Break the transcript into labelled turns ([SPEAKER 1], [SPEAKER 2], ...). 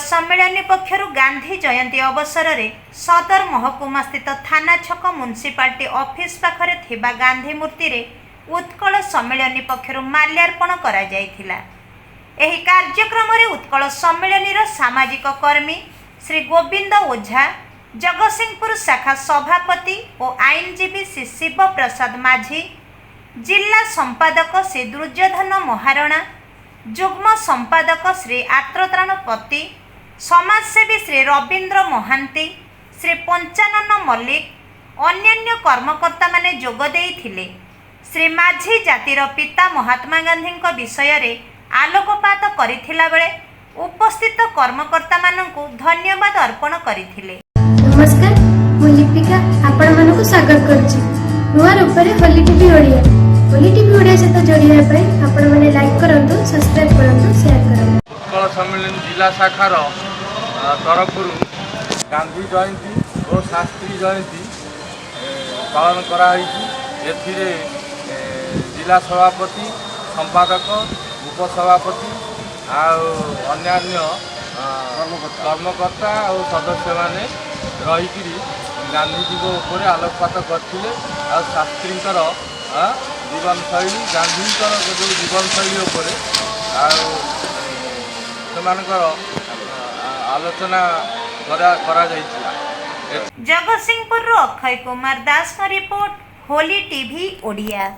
[SPEAKER 1] सम्मेलन पक्षर गांधी जयंती अवसर में सदर महकुमा स्थित थाना छक म्युनिसिपालिटी ऑफिस पाखरे थिबा गांधी मूर्ति रे उत्कल सम्मेलन पक्षर माल्यार्पण करा जायथिला। एही कार्यक्रम रे उत्कल सम्मेलन सामाजिक कर्मी श्री गोविंद ओझा, जगतसिंहपुर शाखा सभापति और आईनजीवी श्री शिव प्रसाद माझी, जिला संपादक श्री दुर्योधन महारणा, जुग्म संपादक श्री आत्रत्राणपति, समाजसेवी श्री रवींद्र महांती, श्री पंचानन मल्लिक, अन्यान्य कर्मकर्ता माने जोग देइथिले। श्री माझी जातिर पिता महात्मा गांधी विषय रे आलोकपात करिथिला बेले उपस्थित कर्मकर्ता मानकु धन्यवाद अर्पण करिथिले।
[SPEAKER 2] नमस्कार, मु लिपिका आपण मानकु स्वागत करछि नुआ रूपरे होली टीवी ओडिया। होली टीवी ओडिया सहित जोड़िया पाई आपण माने लाइक करंतु, सब्सक्राइब करंतु, शेयर करंतु।
[SPEAKER 3] उत्कल सम्मेलन जिला शाखार तरफरु गांधी जयंती और शास्त्री जयंती पालन करा एथिरे जिला सभापति, संपादक, उपसभापति अन्यान्य कर्मकर्ता और सदस्य माने रही गांधीजी उपर आलोकपात करते। शास्त्रींकर जीवन शैली, गांधींकर जो जीवन शैली उपर आलोचना करा
[SPEAKER 1] जगतसिंहपुर अक्षय कुमार दास रिपोर्ट, होली टीवी ओडिया।